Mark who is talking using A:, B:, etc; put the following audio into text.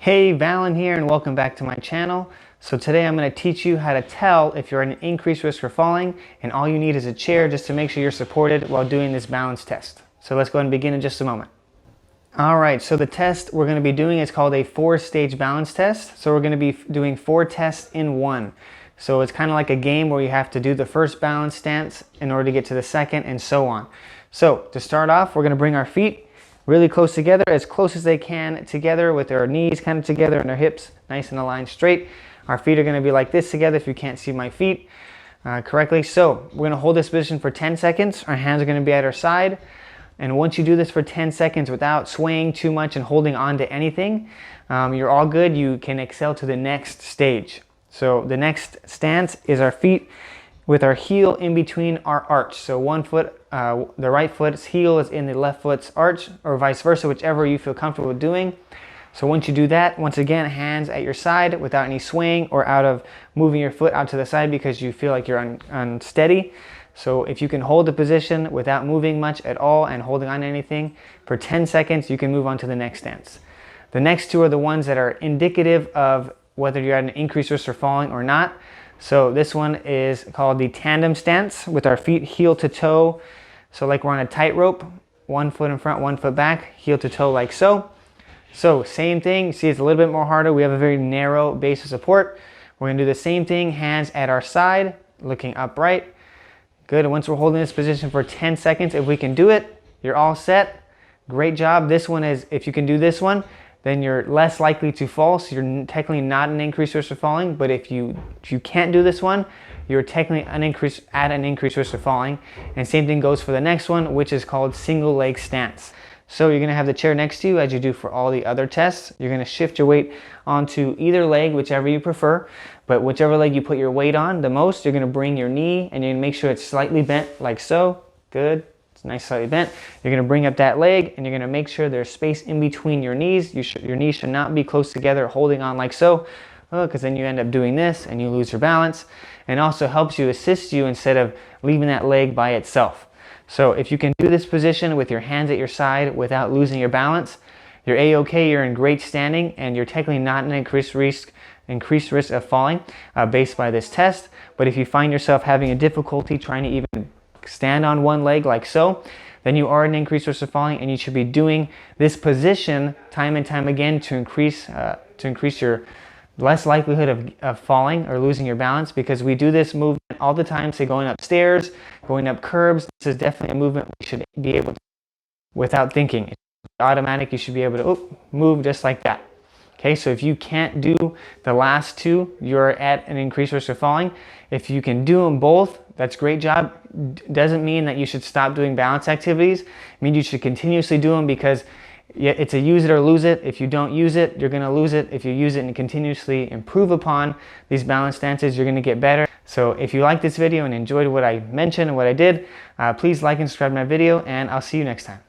A: Hey, Valen here and welcome back to my channel. So today I'm going to teach you how to tell if you're at an increased risk for falling, and all you need is a chair just to make sure you're supported while doing this balance test. So let's go ahead and begin in just a moment. Alright, so the test we're going to be doing is called a 4-stage balance test. So we're going to be doing 4 tests in one. So it's kind of like a game where you have to do the first balance stance in order to get to the second and so on. So to start off, we're going to bring our feet really close together, as close as they can together, with our knees kind of together and our hips nice and aligned straight. Our feet are going to be like this together if you can't see my feet correctly. So we're going to hold this position for 10 seconds. Our hands are going to be at our side. And once you do this for 10 seconds without swaying too much and holding on to anything, you're all good. You can excel to the next stage. So the next stance is our feet with our heel in between our arch. So one foot, the right foot's heel is in the left foot's arch, or vice versa, whichever you feel comfortable with doing. So once you do that, once again, hands at your side without any swaying or out of moving your foot out to the side because you feel like you're unsteady. So if you can hold the position without moving much at all and holding on to anything for 10 seconds, you can move on to the next stance. The next two are the ones that are indicative of whether you're at an increased risk for falling or not. So this one is called the Tandem Stance, with our feet heel to toe. So like we're on a tightrope, one foot in front, one foot back, heel to toe like so. So same thing, see it's a little bit more harder. We have a very narrow base of support. We're gonna do the same thing, hands at our side, looking upright. Good, and once we're holding this position for 10 seconds, if we can do it, you're all set. Great job. This one is, if you can do this one, then you're less likely to fall, so you're technically not an increased risk of falling. But if you can't do this one, you're technically at an increased risk of falling. And same thing goes for the next one, which is called single leg stance. So you're gonna have the chair next to you as you do for all the other tests. You're gonna shift your weight onto either leg, whichever you prefer. But whichever leg you put your weight on the most, you're gonna bring your knee and you're gonna make sure it's slightly bent like so. Good. It's nice, slightly bent. You're going to bring up that leg and you're going to make sure there's space in between your knees. Your knees should not be close together, holding on like so, because then you end up doing this and you lose your balance. And also helps you, assist you, instead of leaving that leg by itself. So if you can do this position with your hands at your side without losing your balance, you're a-okay, you're in great standing, and you're technically not an increased risk of falling based by this test. But if you find yourself having a difficulty trying to even stand on one leg like so, then you are an increased risk of falling, and you should be doing this position time and time again to increase your less likelihood of falling or losing your balance, because we do this movement all the time. Say going up stairs, going up curbs, this is definitely a movement we should be able to without thinking. It's automatic. You should be able to move just like that. Okay, so if you can't do the last two, you're at an increased risk of falling. If you can do them both, that's a great job. Doesn't mean that you should stop doing balance activities. I mean, you should continuously do them, because it's a use it or lose it. If you don't use it, you're going to lose it. If you use it and continuously improve upon these balance stances, you're going to get better. So if you like this video and enjoyed what I mentioned and what I did, please like and subscribe to my video, and I'll see you next time.